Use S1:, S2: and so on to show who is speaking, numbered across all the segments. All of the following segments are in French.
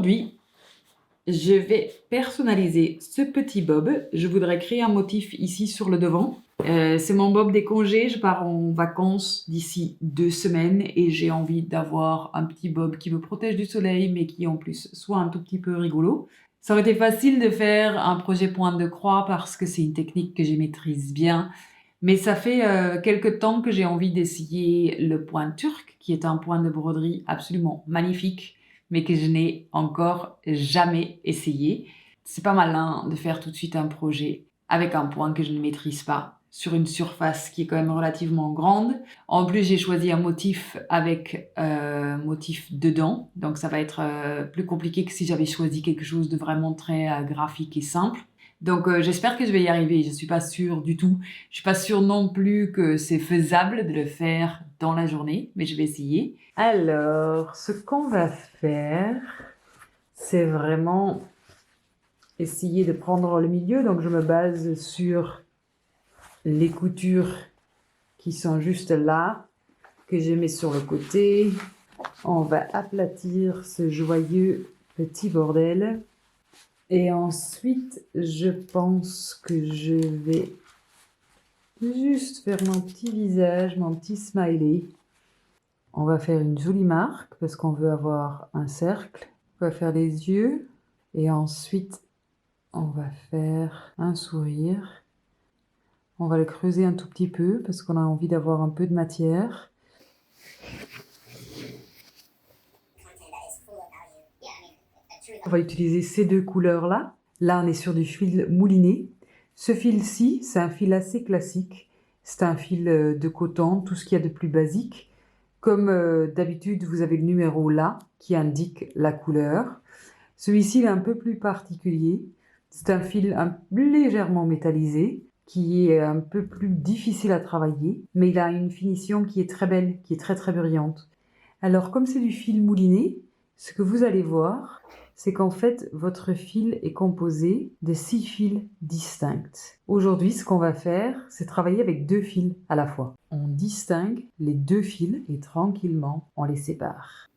S1: Aujourd'hui, je vais personnaliser ce petit bob. Je voudrais créer un motif ici sur le devant. C'est mon bob des congés. Je pars en vacances d'ici 2 semaines et j'ai envie d'avoir un petit bob qui me protège du soleil, mais qui en plus soit un tout petit peu rigolo. Ça aurait été facile de faire un projet pointe de croix parce que c'est une technique que je maîtrise bien. Mais ça fait quelques temps que j'ai envie d'essayer le point turc, qui est un point de broderie absolument magnifique, mais que je n'ai encore jamais essayé. C'est pas malin de faire tout de suite un projet avec un point que je ne maîtrise pas, sur une surface qui est quand même relativement grande. En plus, j'ai choisi un motif avec motif dedans, donc ça va être plus compliqué que si j'avais choisi quelque chose de vraiment très graphique et simple. Donc j'espère que je vais y arriver, je suis pas sûre du tout. Je suis pas sûre non plus que c'est faisable de le faire dans la journée, mais je vais essayer. Alors, ce qu'on va faire, c'est vraiment essayer de prendre le milieu. Donc je me base sur les coutures qui sont juste là, que je mets sur le côté. On va aplatir ce joyeux petit bordel. Et ensuite, je pense que je vais juste faire mon petit visage, mon petit smiley. On va faire une jolie marque parce qu'on veut avoir un cercle. On va faire les yeux et ensuite on va faire un sourire. On va le creuser un tout petit peu parce qu'on a envie d'avoir un peu de matière. On va utiliser ces deux couleurs-là. Là, on est sur du fil mouliné. Ce fil-ci, c'est un fil assez classique. C'est un fil de coton, tout ce qu'il y a de plus basique. Comme d'habitude, vous avez le numéro là qui indique la couleur. Celui-ci est un peu plus particulier. C'est un fil légèrement métallisé qui est un peu plus difficile à travailler, mais il a une finition qui est très belle, qui est très très brillante. Alors comme c'est du fil mouliné, ce que vous allez voir, c'est qu'en fait, votre fil est composé de 6 fils distincts. Aujourd'hui, ce qu'on va faire, c'est travailler avec 2 fils à la fois. On distingue les 2 fils et tranquillement, on les sépare.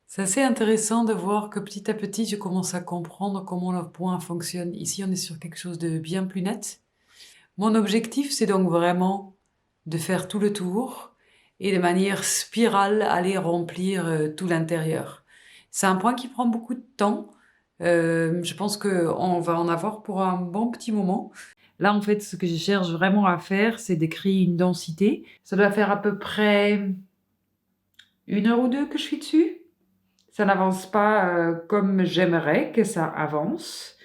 S1: C'est assez intéressant de voir que petit à petit, je commence à comprendre comment le point fonctionne. Ici, on est sur quelque chose de bien plus net. Mon objectif, c'est donc vraiment de faire tout le tour et de manière spirale, aller remplir tout l'intérieur. C'est un point qui prend beaucoup de temps. Je pense qu'on va en avoir pour un bon petit moment. Là, en fait, ce que je cherche vraiment à faire, c'est de créer une densité. Ça doit faire à peu près 1 heure ou 2 que je suis dessus. Ça n'avance pas comme j'aimerais que ça avance.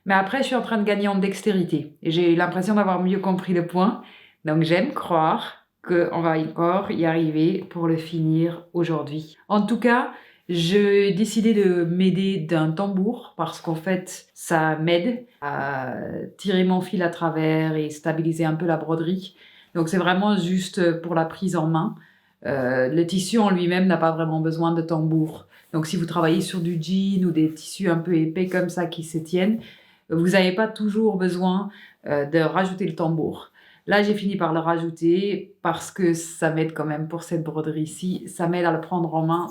S1: Mais après, je suis en train de gagner en dextérité. Et j'ai l'impression d'avoir mieux compris le point. Donc j'aime croire qu'on va encore y arriver pour le finir aujourd'hui. En tout cas, j'ai décidé de m'aider d'un tambour parce qu'en fait, ça m'aide à tirer mon fil à travers et stabiliser un peu la broderie. Donc c'est vraiment juste pour la prise en main. Le tissu en lui-même n'a pas vraiment besoin de tambour. Donc si vous travaillez sur du jean ou des tissus un peu épais comme ça qui se tiennent, vous n'avez pas toujours besoin de rajouter le tambour. Là, j'ai fini par le rajouter parce que ça m'aide quand même pour cette broderie-ci. Ça m'aide à le prendre en main.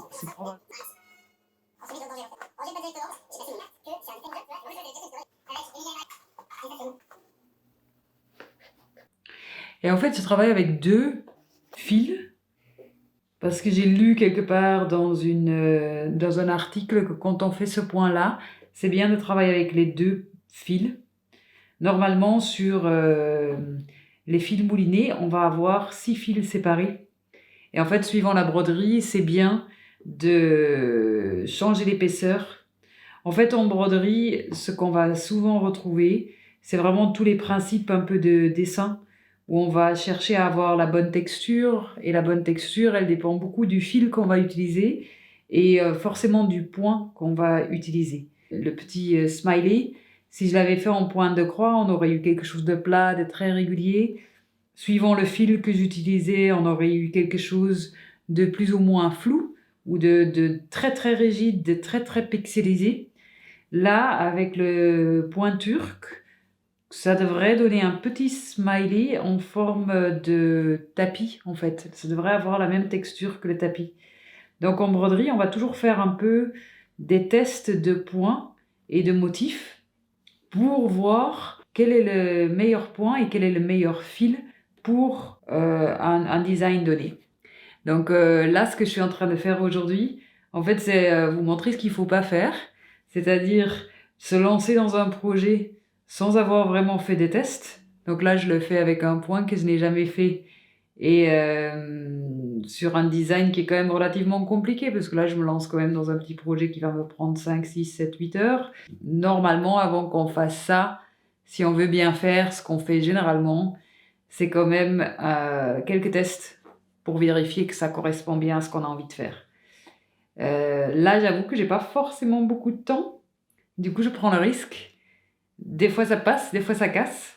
S1: Et en fait, je travaille avec 2 fils parce que j'ai lu quelque part dans un article que quand on fait ce point-là, c'est bien de travailler avec les 2 fils. Normalement, sur les fils moulinés, on va avoir 6 fils séparés. Et en fait, suivant la broderie, c'est bien de changer l'épaisseur. En fait, en broderie, ce qu'on va souvent retrouver, c'est vraiment tous les principes un peu de dessin, où on va chercher à avoir la bonne texture. Et la bonne texture, elle dépend beaucoup du fil qu'on va utiliser et forcément du point qu'on va utiliser. Le petit smiley, si je l'avais fait en pointe de croix, on aurait eu quelque chose de plat, de très régulier. Suivant le fil que j'utilisais, on aurait eu quelque chose de plus ou moins flou ou de très très rigide, de très très pixelisé. Là, avec le point turc, Ça devrait donner un petit smiley en forme de tapis, en fait. Ça devrait avoir la même texture que le tapis. Donc en broderie, on va toujours faire un peu des tests de points et de motifs pour voir quel est le meilleur point et quel est le meilleur fil pour un design donné. Donc là, ce que je suis en train de faire aujourd'hui, en fait, c'est vous montrer ce qu'il ne faut pas faire, c'est-à-dire se lancer dans un projet sans avoir vraiment fait des tests. Donc là, je le fais avec un point que je n'ai jamais fait et sur un design qui est quand même relativement compliqué, parce que là, je me lance quand même dans un petit projet qui va me prendre 5, 6, 7, 8 heures. Normalement, avant qu'on fasse ça, si on veut bien faire ce qu'on fait généralement, c'est quand même quelques tests pour vérifier que ça correspond bien à ce qu'on a envie de faire. Là, j'avoue que j'ai pas forcément beaucoup de temps. Du coup, je prends le risque. Des fois, ça passe, des fois, ça casse.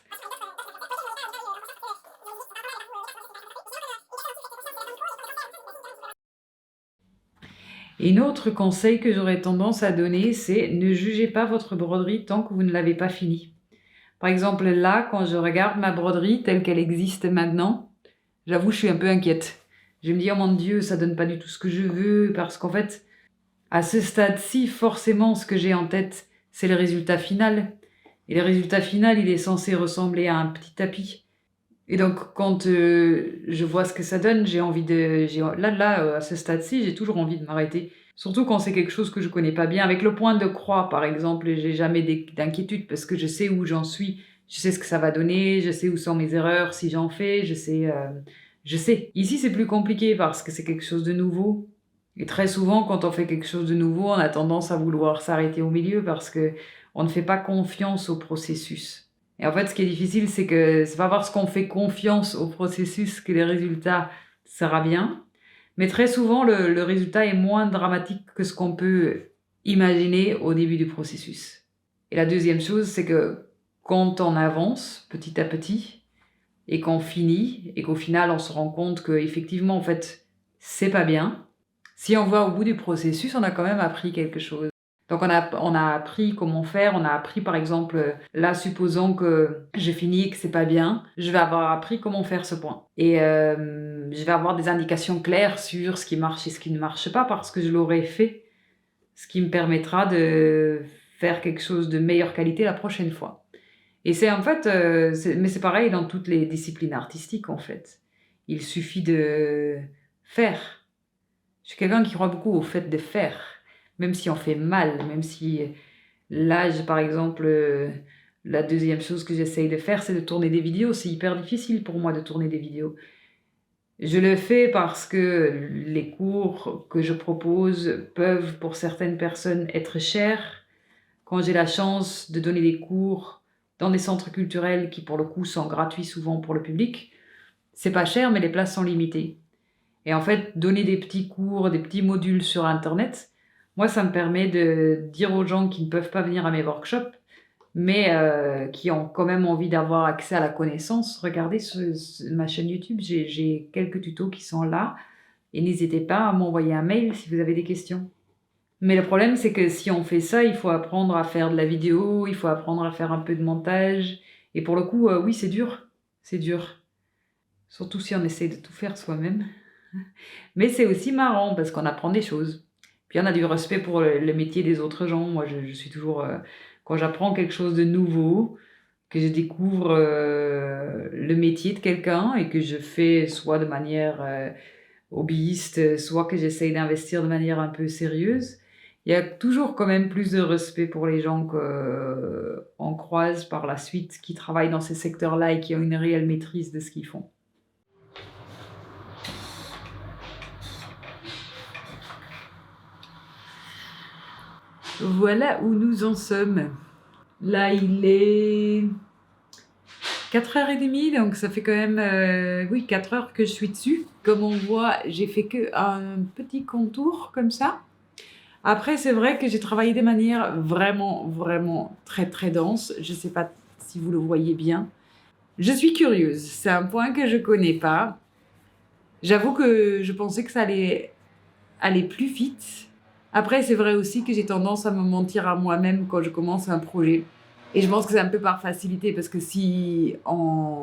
S1: Et un autre conseil que j'aurais tendance à donner, c'est ne jugez pas votre broderie tant que vous ne l'avez pas finie. Par exemple, là, quand je regarde ma broderie telle qu'elle existe maintenant, j'avoue, je suis un peu inquiète. Je me dis, oh mon Dieu, ça donne pas du tout ce que je veux, parce qu'en fait, à ce stade-ci, forcément, ce que j'ai en tête, c'est le résultat final. Et le résultat final, il est censé ressembler à un petit tapis. Et donc, quand je vois ce que ça donne, j'ai envie de... à ce stade-ci, j'ai toujours envie de m'arrêter. Surtout quand c'est quelque chose que je connais pas bien. Avec le point de croix, par exemple, j'ai jamais d'inquiétude parce que je sais où j'en suis. Je sais ce que ça va donner, je sais où sont mes erreurs si j'en fais, je sais... je sais. Ici, c'est plus compliqué parce que c'est quelque chose de nouveau. Et très souvent, quand on fait quelque chose de nouveau, on a tendance à vouloir s'arrêter au milieu parce que on ne fait pas confiance au processus. Et en fait, ce qui est difficile, c'est que c'est pas parce qu'on fait confiance au processus que le résultat sera bien. Mais très souvent, le résultat est moins dramatique que ce qu'on peut imaginer au début du processus. Et la deuxième chose, c'est que quand on avance petit à petit et qu'on finit et qu'au final, on se rend compte qu'effectivement, en fait, c'est pas bien. Si on voit au bout du processus, on a quand même appris quelque chose. Donc on a appris comment faire, on a appris par exemple, là supposons que j'ai fini et que c'est pas bien, je vais avoir appris comment faire ce point. Et je vais avoir des indications claires sur ce qui marche et ce qui ne marche pas parce que je l'aurai fait, ce qui me permettra de faire quelque chose de meilleure qualité la prochaine fois. Et c'est en fait, mais c'est pareil dans toutes les disciplines artistiques en fait. Il suffit de faire. Je suis quelqu'un qui croit beaucoup au fait de faire, même si on fait mal, même si là, par exemple, la deuxième chose que j'essaye de faire, c'est de tourner des vidéos. C'est hyper difficile pour moi de tourner des vidéos. Je le fais parce que les cours que je propose peuvent, pour certaines personnes, être chers. Quand j'ai la chance de donner des cours dans des centres culturels qui, pour le coup, sont gratuits souvent pour le public, c'est pas cher, mais les places sont limitées. Et en fait, donner des petits cours, des petits modules sur Internet, moi, ça me permet de dire aux gens qui ne peuvent pas venir à mes workshops, mais qui ont quand même envie d'avoir accès à la connaissance, regardez ma chaîne YouTube, j'ai quelques tutos qui sont là, et n'hésitez pas à m'envoyer un mail si vous avez des questions. Mais le problème, c'est que si on fait ça, il faut apprendre à faire de la vidéo, il faut apprendre à faire un peu de montage, et pour le coup, oui, c'est dur, c'est dur. Surtout si on essaie de tout faire soi-même. Mais c'est aussi marrant parce qu'on apprend des choses. Puis on a du respect pour le métier des autres gens. Moi, je suis toujours... quand j'apprends quelque chose de nouveau, que je découvre le métier de quelqu'un et que je fais soit de manière hobbyiste, soit que j'essaye d'investir de manière un peu sérieuse, il y a toujours quand même plus de respect pour les gens qu'on croise par la suite, qui travaillent dans ces secteurs-là et qui ont une réelle maîtrise de ce qu'ils font. Voilà où nous en sommes. Là, il est 4h30, donc ça fait quand même 4 heures que je suis dessus. Comme on voit, j'ai fait qu'un petit contour comme ça. Après, c'est vrai que j'ai travaillé de manière vraiment, vraiment très, très dense. Je ne sais pas si vous le voyez bien. Je suis curieuse. C'est un point que je ne connais pas. J'avoue que je pensais que ça allait aller plus vite. Après, c'est vrai aussi que j'ai tendance à me mentir à moi-même quand je commence un projet. Et je pense que c'est un peu par facilité parce que si on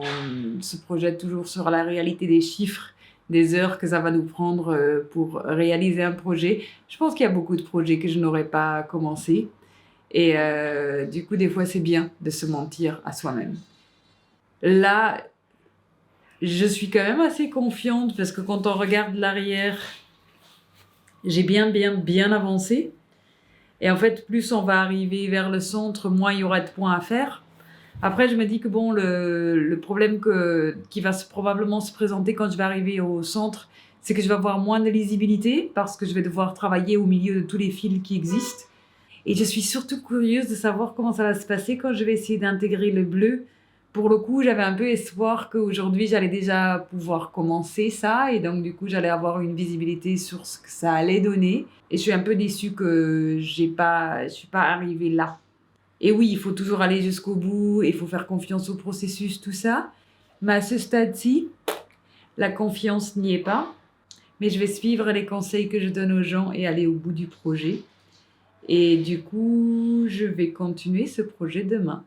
S1: se projette toujours sur la réalité des chiffres, des heures que ça va nous prendre pour réaliser un projet, je pense qu'il y a beaucoup de projets que je n'aurais pas commencé. Et du coup, des fois, c'est bien de se mentir à soi-même. Là, je suis quand même assez confiante parce que quand on regarde l'arrière, j'ai bien avancé. Et en fait, plus on va arriver vers le centre, moins il y aura de points à faire. Après, je me dis que bon, le problème qui va probablement se présenter quand je vais arriver au centre, c'est que je vais avoir moins de lisibilité parce que je vais devoir travailler au milieu de tous les fils qui existent. Et je suis surtout curieuse de savoir comment ça va se passer quand je vais essayer d'intégrer le bleu. Pour le coup, j'avais un peu espoir qu'aujourd'hui, j'allais déjà pouvoir commencer ça. Et donc, du coup, j'allais avoir une visibilité sur ce que ça allait donner. Et je suis un peu déçue que je suis pas arrivée là. Et oui, il faut toujours aller jusqu'au bout, il faut faire confiance au processus, tout ça. Mais à ce stade-ci, la confiance n'y est pas. Mais je vais suivre les conseils que je donne aux gens et aller au bout du projet. Et du coup, je vais continuer ce projet demain.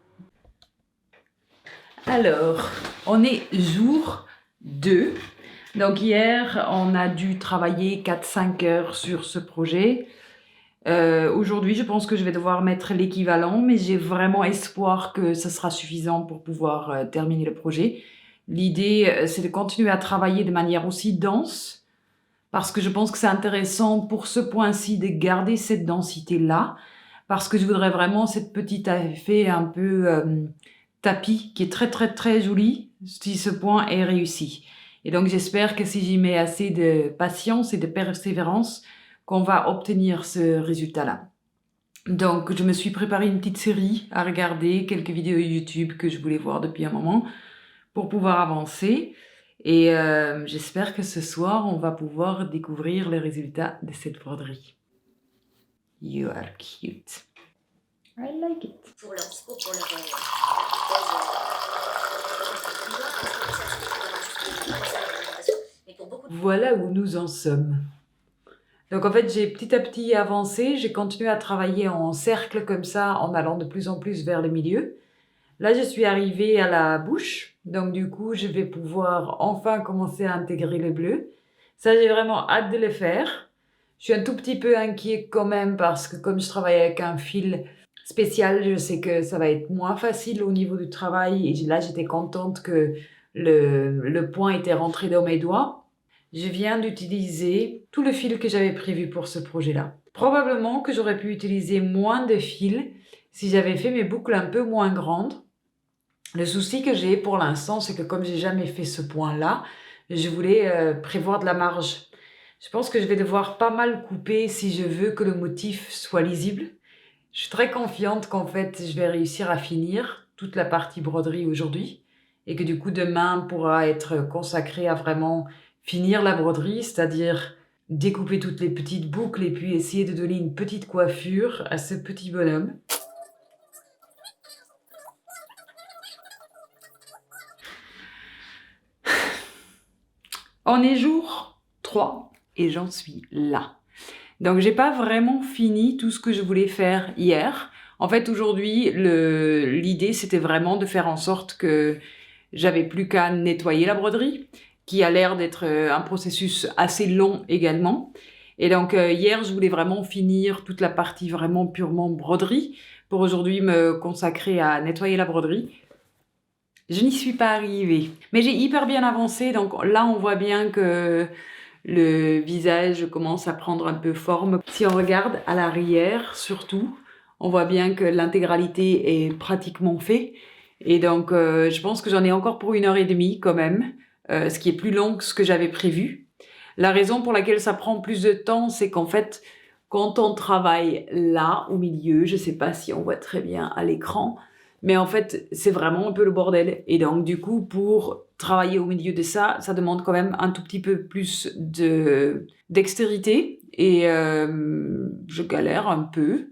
S1: Alors, on est jour 2. Donc hier, on a dû travailler 4-5 heures sur ce projet. Aujourd'hui, je pense que je vais devoir mettre l'équivalent, mais j'ai vraiment espoir que ce sera suffisant pour pouvoir terminer le projet. L'idée, c'est de continuer à travailler de manière aussi dense, parce que je pense que c'est intéressant pour ce point-ci de garder cette densité-là, parce que je voudrais vraiment cette petite effet un peu tapis qui est très joli si ce point est réussi. Et donc j'espère que si j'y mets assez de patience et de persévérance, qu'on va obtenir ce résultat-là. Donc je me suis préparé une petite série à regarder, quelques vidéos YouTube que je voulais voir depuis un moment pour pouvoir avancer. Et j'espère que ce soir, on va pouvoir découvrir les résultats de cette broderie. You are cute. I like it. Pour leur pour leur voilà où nous en sommes. Donc en fait, j'ai petit à petit avancé, j'ai continué à travailler en cercle comme ça, en allant de plus en plus vers le milieu. Là, je suis arrivée à la bouche, donc du coup, je vais pouvoir enfin commencer à intégrer le bleu. Ça, j'ai vraiment hâte de le faire. Je suis un tout petit peu inquiète quand même parce que comme je travaille avec un fil spécial, je sais que ça va être moins facile au niveau du travail. Et là, j'étais contente que le point était rentré dans mes doigts. Je viens d'utiliser tout le fil que j'avais prévu pour ce projet-là. Probablement que j'aurais pu utiliser moins de fils si j'avais fait mes boucles un peu moins grandes. Le souci que j'ai pour l'instant, c'est que comme j'ai jamais fait ce point-là, je voulais prévoir de la marge. Je pense que je vais devoir pas mal couper si je veux que le motif soit lisible. Je suis très confiante qu'en fait, je vais réussir à finir toute la partie broderie aujourd'hui et que du coup, demain pourra être consacré à vraiment finir la broderie, c'est-à-dire découper toutes les petites boucles et puis essayer de donner une petite coiffure à ce petit bonhomme. On est jour 3 et j'en suis là. Donc j'ai pas vraiment fini tout ce que je voulais faire hier. En fait aujourd'hui l'idée c'était vraiment de faire en sorte que j'avais plus qu'à nettoyer la broderie, qui a l'air d'être un processus assez long également. Et donc hier je voulais vraiment finir toute la partie vraiment purement broderie pour aujourd'hui me consacrer à nettoyer la broderie. Je n'y suis pas arrivée, mais j'ai hyper bien avancé, donc là on voit bien que le visage commence à prendre un peu forme. Si on regarde à l'arrière surtout, on voit bien que l'intégralité est pratiquement faite. Et donc je pense que j'en ai encore pour 1h30 quand même, ce qui est plus long que ce que j'avais prévu. La raison pour laquelle ça prend plus de temps, c'est qu'en fait, quand on travaille là, au milieu, je sais pas si on voit très bien à l'écran, mais en fait, c'est vraiment un peu le bordel. Et donc, du coup, pour travailler au milieu de ça, ça demande quand même un tout petit peu plus dextérité. Et je galère un peu.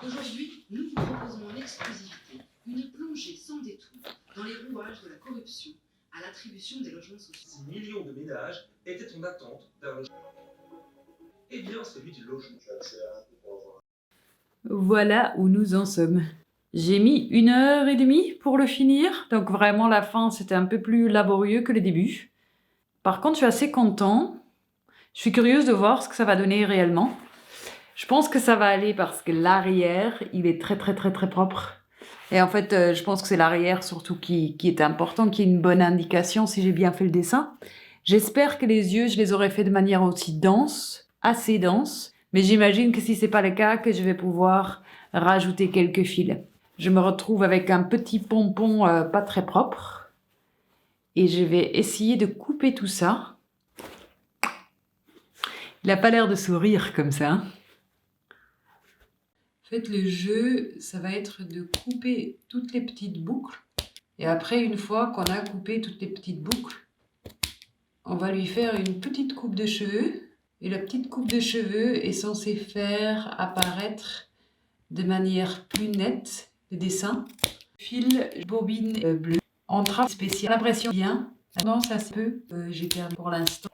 S2: Aujourd'hui, nous vous proposons en exclusivité une plongée sans détour dans les rouages de la corruption à l'attribution des logements sociaux.
S3: 6 millions de ménages étaient en attente d'un logement. Eh bien, celui du logement.
S1: Voilà où nous en sommes. J'ai mis 1h30 pour le finir. Donc vraiment, la fin, c'était un peu plus laborieux que le début. Par contre, je suis assez content. Je suis curieuse de voir ce que ça va donner réellement. Je pense que ça va aller parce que l'arrière, il est très propre. Et en fait, je pense que c'est l'arrière surtout qui est important, qui est une bonne indication si j'ai bien fait le dessin. J'espère que les yeux, je les aurais fait de manière aussi dense, assez dense. Mais j'imagine que si c'est pas le cas, que je vais pouvoir rajouter quelques fils. Je me retrouve avec un petit pompon pas très propre. Et je vais essayer de couper tout ça. Il n'a pas l'air de sourire comme ça. En fait, le jeu, ça va être de couper toutes les petites boucles. Et après, une fois qu'on a coupé toutes les petites boucles, on va lui faire une petite coupe de cheveux. Et la petite coupe de cheveux est censée faire apparaître de manière plus nette le dessin. Fil bobine bleue. En trappe spécial. L'impression bien. Non, ça se peut. J'ai perdu pour l'instant.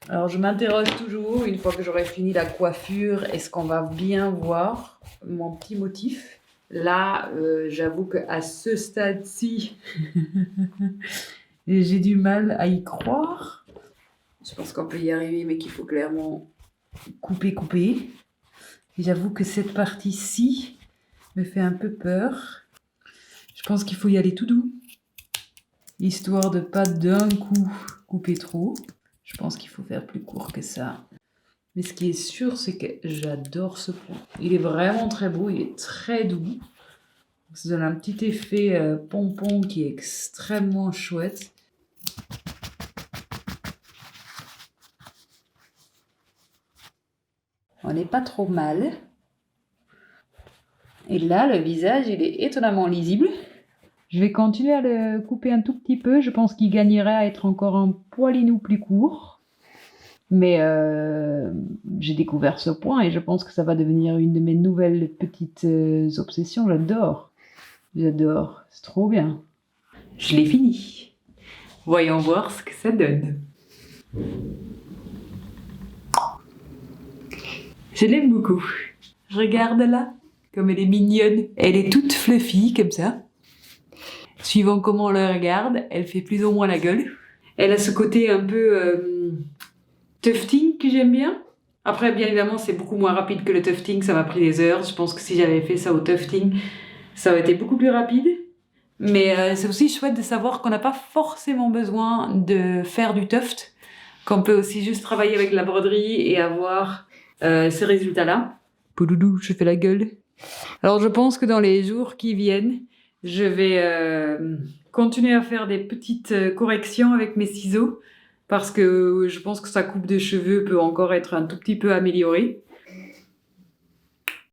S1: Alors, je m'interroge toujours, une fois que j'aurai fini la coiffure, est-ce qu'on va bien voir mon petit motif? Là, j'avoue qu'à ce stade-ci, j'ai du mal à y croire. Je pense qu'on peut y arriver, mais qu'il faut clairement couper. Et j'avoue que cette partie-ci me fait un peu peur. Je pense qu'il faut y aller tout doux, histoire de pas d'un coup couper trop. Je pense qu'il faut faire plus court que ça. Mais ce qui est sûr, c'est que j'adore ce point. Il est vraiment très beau, il est très doux. Ça donne un petit effet pompon qui est extrêmement chouette. On n'est pas trop mal. Et là, le visage, il est étonnamment lisible. Je vais continuer à le couper un tout petit peu. Je pense qu'il gagnerait à être encore un poilinou plus court. Mais j'ai découvert ce point et je pense que ça va devenir une de mes nouvelles petites obsessions. J'adore. C'est trop bien. Je l'ai fini. Voyons voir ce que ça donne. Je l'aime beaucoup. Je regarde là, comme elle est mignonne. Elle est toute fluffy comme ça. Suivant comment on la regarde, elle fait plus ou moins la gueule. Elle a ce côté un peu tufting que j'aime bien. Après, bien évidemment, c'est beaucoup moins rapide que le tufting. Ça m'a pris des heures. Je pense que si j'avais fait ça au tufting, ça aurait été beaucoup plus rapide. Mais c'est aussi chouette de savoir qu'on n'a pas forcément besoin de faire du tuft. Qu'on peut aussi juste travailler avec la broderie et avoir ces résultats-là. Poudoudou, je fais la gueule. Alors, je pense que dans les jours qui viennent, je vais continuer à faire des petites corrections avec mes ciseaux parce que je pense que sa coupe de cheveux peut encore être un tout petit peu améliorée.